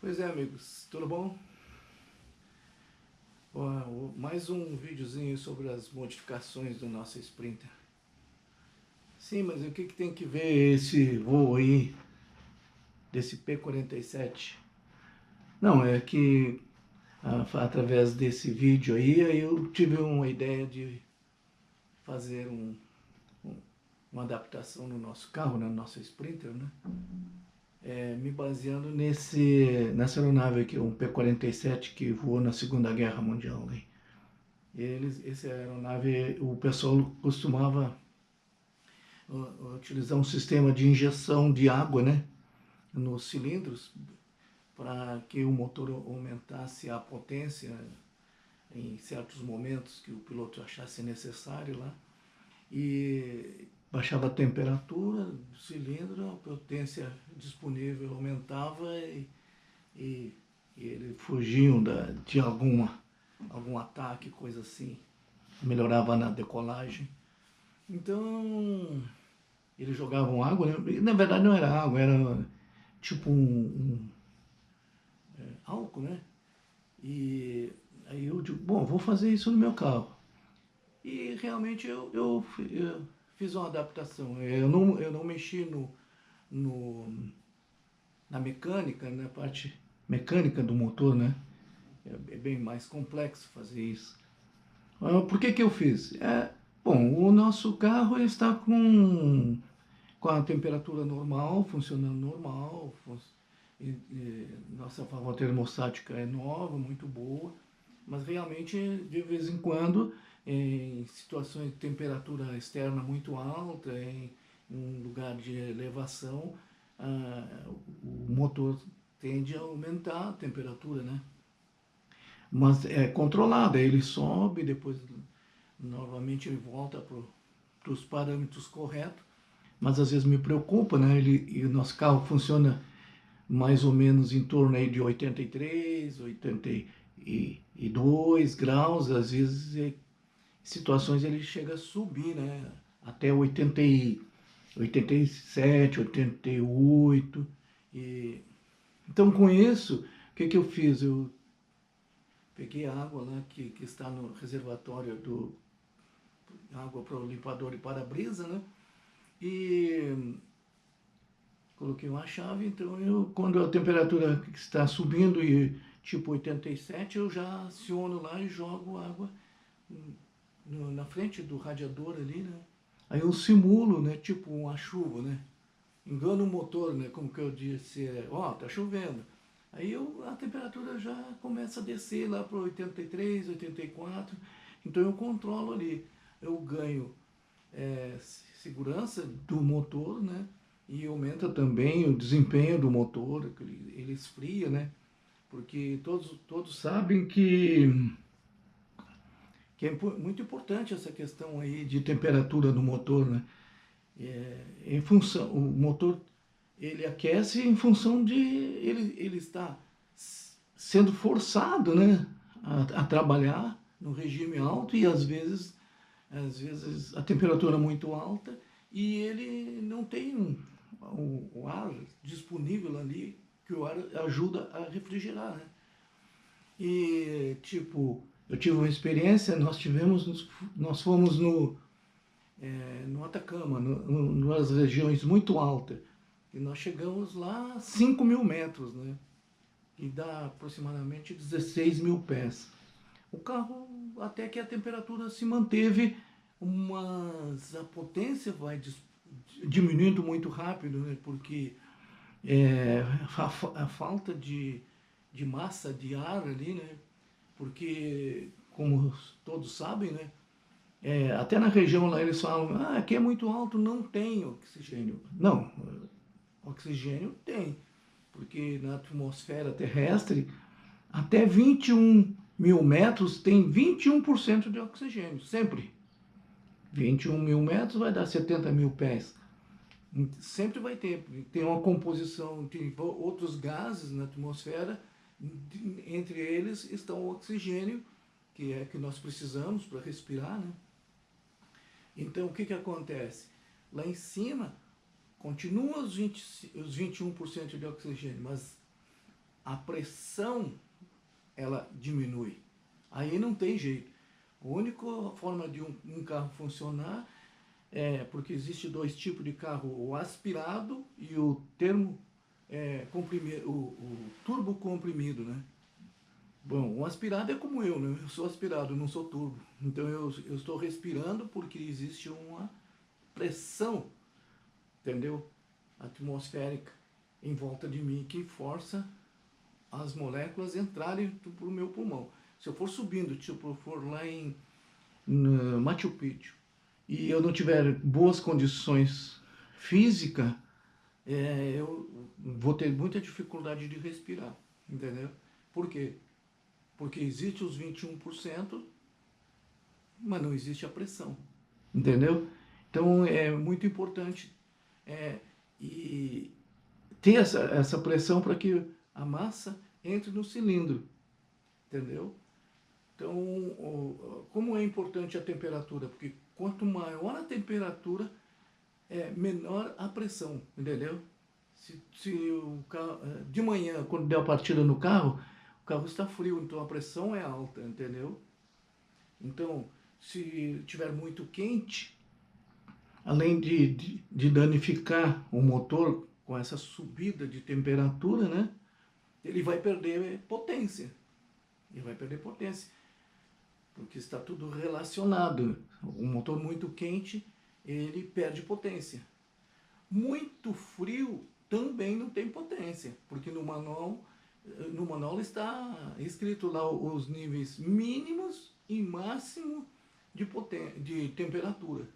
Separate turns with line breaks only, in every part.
Pois é, amigos, tudo bom? Mais um videozinho sobre as modificações do nosso Sprinter. Sim, mas o que tem que ver esse voo aí, desse P-47? Não, é que através desse vídeo aí, eu tive uma ideia de fazer uma adaptação no nosso carro, no nosso Sprinter, né? Me baseando nessa aeronave aqui, um P-47 que voou na Segunda Guerra Mundial, né? Essa aeronave, o pessoal costumava utilizar um sistema de injeção de água, né, nos cilindros, para que o motor aumentasse a potência em certos momentos que o piloto achasse necessário lá, e baixava a temperatura do cilindro, a potência disponível aumentava e, e eles fugiam de algum ataque, coisa assim, melhorava na decolagem. Então, eles jogavam água, né? Na verdade não era água, era tipo álcool, né? E aí eu digo, bom, vou fazer isso no meu carro. E realmente eu fiz uma adaptação. Eu não mexi no, na mecânica, na parte mecânica do motor, né? É bem mais complexo fazer isso. Por que eu fiz? Bom, o nosso carro está com a temperatura normal, funcionando normal, nossa válvula termostática é nova, muito boa, mas realmente de vez em quando, em situações de temperatura externa muito alta, em um lugar de elevação, o motor tende a aumentar a temperatura, né? Mas é controlada, ele sobe, depois novamente ele volta para os parâmetros corretos, mas às vezes me preocupa, né? E o nosso carro funciona mais ou menos em torno aí de 83, 82 graus, às vezes em situações ele chega a subir, né? Até 87, 88. Então com isso, o que eu fiz? Eu peguei a água lá que está no reservatório água para o limpador de para-brisa, né? E coloquei uma chave, então quando a temperatura está subindo e tipo 87, eu já aciono lá e jogo água na frente do radiador ali, né? Aí eu simulo, né, tipo uma chuva, né? Engano o motor, né, como que eu disse, tá chovendo. Aí a temperatura já começa a descer lá para 83, 84, então eu controlo ali. Eu ganho segurança do motor, né? E aumenta também o desempenho do motor, que ele esfria, né? Porque todos sabem que é muito importante essa questão aí de temperatura do motor, né? Em função, o motor ele aquece em função de ele está sendo forçado, né, a trabalhar no regime alto e às vezes a temperatura é muito alta e ele não tem o ar disponível ali, que o ar ajuda a refrigerar, né? E tipo, eu tive uma experiência, nós fomos no Atacama, nas regiões muito altas, e nós chegamos lá a 5.000 metros, né? E dá aproximadamente 16 mil pés. O carro, até que a temperatura se manteve, mas a potência vai diminuindo muito rápido, né? Porque a falta de massa de ar ali, né? Porque, como todos sabem, né? Até na região lá eles falam, aqui é muito alto, não tem oxigênio. Não, oxigênio tem, porque na atmosfera terrestre, até 21 mil metros tem 21% de oxigênio, sempre. 21 mil metros vai dar 70 mil pés. Sempre vai ter, tem uma composição, tem outros gases na atmosfera, entre eles estão o oxigênio, que é que nós precisamos para respirar, né? Então o que acontece? Lá em cima continua os 21% de oxigênio, mas a pressão ela diminui. Aí não tem jeito. A única forma de um carro funcionar é porque existe dois tipos de carro, o aspirado e o comprimido, o turbo comprimido, né? Bom, o aspirado é como eu, né? Eu sou aspirado, não sou turbo. Então eu estou respirando porque existe uma pressão, entendeu? Atmosférica em volta de mim que força as moléculas entrarem para o meu pulmão. Se eu for subindo, tipo, eu for lá em Machu Picchu e eu não tiver boas condições físicas, eu vou ter muita dificuldade de respirar, entendeu? Por quê? Porque existe os 21%, mas não existe a pressão, entendeu? Então é muito importante e ter essa pressão para que a massa entre no cilindro, entendeu? Então, como é importante a temperatura? Porque quanto maior a temperatura, menor a pressão, entendeu? Se o carro, de manhã, quando der a partida no carro, o carro está frio, então a pressão é alta, entendeu? Então, se tiver muito quente, além de danificar o motor com essa subida de temperatura, né? Ele vai perder potência. Ele vai perder potência. Porque está tudo relacionado. Um motor muito quente, ele perde potência. Muito frio também não tem potência, porque no manual está escrito lá os níveis mínimos e máximo de temperatura.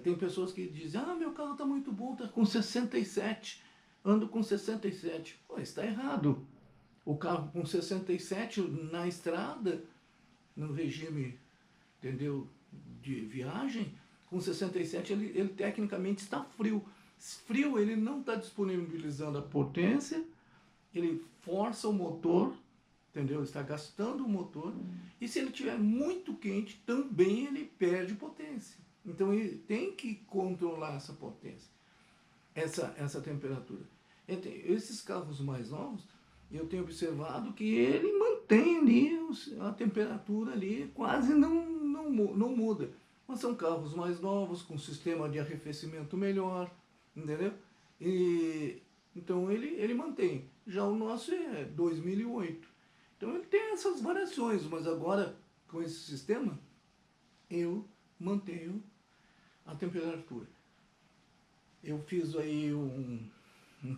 Tem pessoas que dizem, meu carro está muito bom, está com 67, ando com 67. Pô, está errado. O carro com 67 na estrada, no regime, entendeu, de viagem, com 67 ele tecnicamente está frio. Frio, ele não está disponibilizando a potência, ele força o motor, entendeu? Está gastando o motor. E se ele estiver muito quente, também ele perde potência. Então ele tem que controlar essa potência, essa temperatura. Esses carros mais novos, eu tenho observado que ele mantém ali a temperatura ali, quase não muda. Mas são carros mais novos, com sistema de arrefecimento melhor, entendeu? Então ele mantém. Já o nosso é 2008. Então ele tem essas variações, mas agora com esse sistema eu mantenho a temperatura. Eu fiz aí um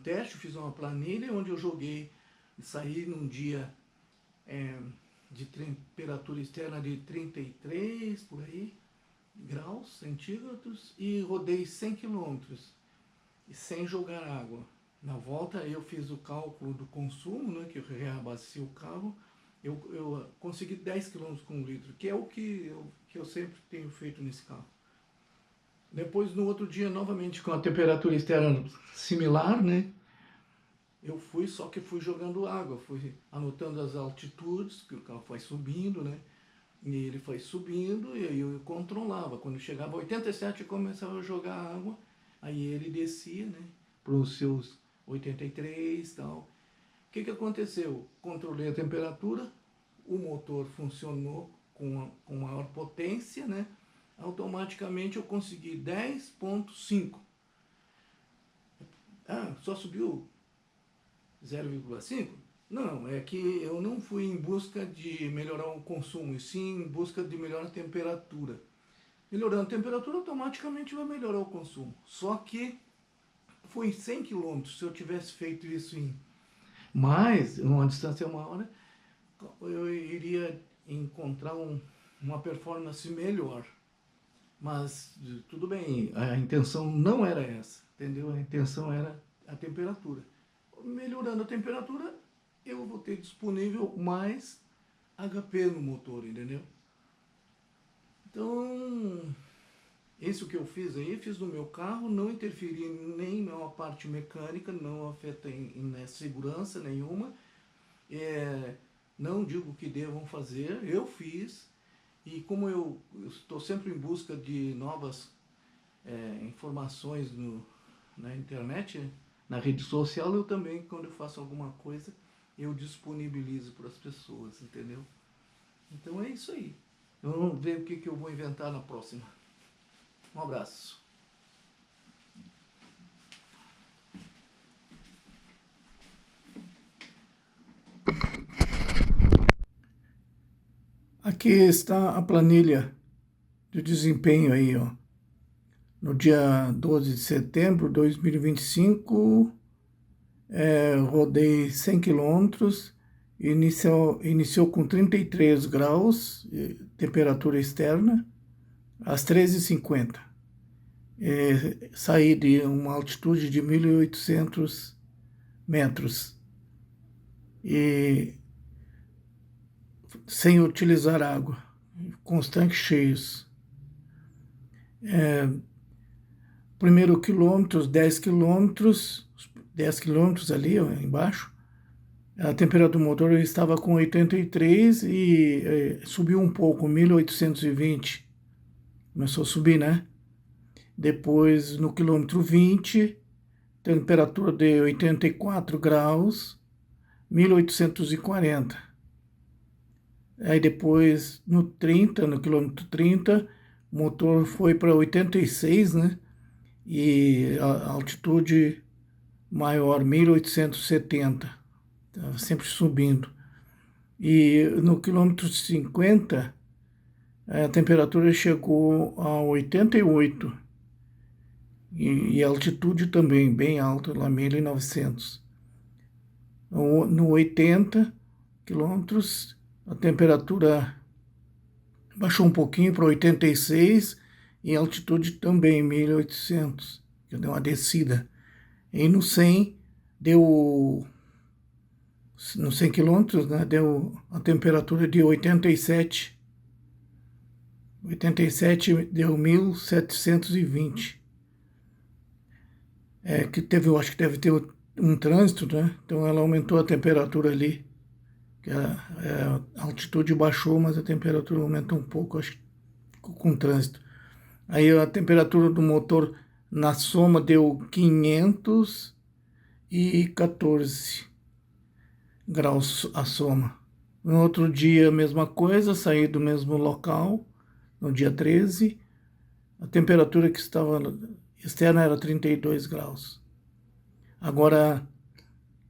teste, fiz uma planilha onde eu joguei e saí num dia de temperatura externa de 33 por aí, graus centígrados, e rodei 100 quilômetros sem jogar água. Na volta eu fiz o cálculo do consumo, né, que eu reabasteci o carro, eu consegui 10 km com 1 litro, que é o que eu sempre tenho feito nesse carro. Depois, no outro dia, novamente com a temperatura externa similar, né, eu só que fui jogando água, fui anotando as altitudes, que o carro foi subindo, né, e ele foi subindo e aí eu controlava. Quando chegava a 87 eu começava a jogar água, aí ele descia, né, para os seus 83 e tal. O que aconteceu? Controlei a temperatura, o motor funcionou com maior potência, né? Automaticamente eu consegui 10,5. Só subiu 0,5? Não, é que eu não fui em busca de melhorar o consumo, e sim em busca de melhorar a temperatura. Melhorando a temperatura, automaticamente vai melhorar o consumo. Só que foi em 100 km. Se eu tivesse feito isso em uma distância maior, eu iria encontrar uma performance melhor. Mas tudo bem, a intenção não era essa, entendeu? A intenção era a temperatura. Melhorando a temperatura, eu vou ter disponível mais HP no motor, entendeu? Então, isso que eu fiz aí, fiz no meu carro, não interferi nem na parte mecânica, não afeta em segurança nenhuma. Não digo que devam fazer, eu fiz. E como eu estou sempre em busca de novas informações na internet, na rede social, eu também, quando eu faço alguma coisa, eu disponibilizo para as pessoas, entendeu? Então é isso aí. Vamos ver o que eu vou inventar na próxima. Um abraço. Aqui está a planilha de desempenho aí, ó. No dia 12 de setembro de 2025, rodei 100 quilômetros, iniciou com 33 graus, temperatura externa, às 13h50. Saí de uma altitude de 1.800 metros, e sem utilizar água, com os tanques cheios. Primeiro quilômetro, 10 quilômetros ali, ó, embaixo, a temperatura do motor estava com 83 e subiu um pouco, 1.820. Começou a subir, né? Depois, no quilômetro 20, temperatura de 84 graus, 1.840. Aí depois, no quilômetro 30, o motor foi para 86, né? E a altitude maior, 1.870. Estava sempre subindo. E no quilômetro 50, a temperatura chegou a 88. E a altitude também bem alta, lá 1.900. No 80 quilômetros, a temperatura baixou um pouquinho para 86 e a altitude também 1.800, que deu uma descida. E no 100 deu, nos 100 quilômetros, né, deu a temperatura de 87. 87 deu 1.720. Eu acho que deve ter um trânsito, né? Então ela aumentou a temperatura ali. A altitude baixou, mas a temperatura aumentou um pouco, acho que com trânsito. Aí a temperatura do motor na soma deu 514 graus a soma. No outro dia, a mesma coisa, saí do mesmo local, no dia 13, a temperatura que estava externa era 32 graus. Agora,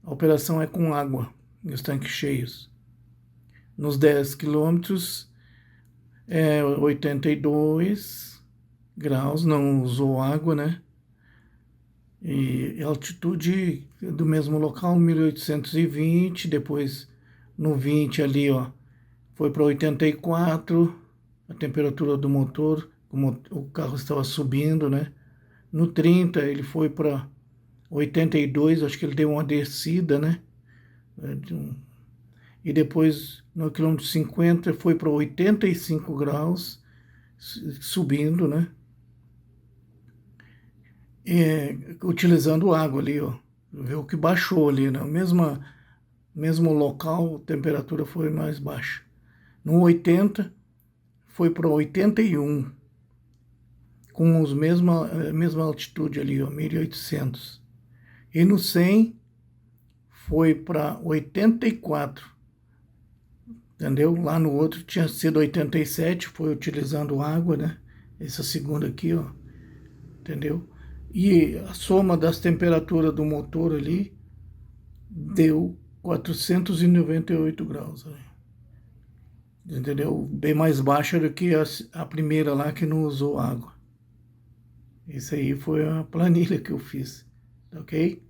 a operação é com água, nos tanques cheios. Nos 10 quilômetros, 82 graus, não usou água, né? E altitude do mesmo local, 1.820, depois no 20 ali, ó, foi para 84, a temperatura do motor, como o carro estava subindo, né? No 30 ele foi para 82, acho que ele deu uma descida, né? E depois no quilômetro 50 foi para 85 graus, subindo, né? Utilizando água ali, ó. Viu que baixou ali, né? Mesmo local, a temperatura foi mais baixa. No 80 foi para 81, com a mesma altitude ali, ó, 1.800. E no 100 foi para 84, entendeu? Lá no outro tinha sido 87, foi utilizando água, né? Essa segunda aqui, ó, entendeu? E a soma das temperaturas do motor ali deu 498 graus, entendeu? Bem mais baixa do que a primeira lá que não usou água. Isso aí foi a planilha que eu fiz, ok?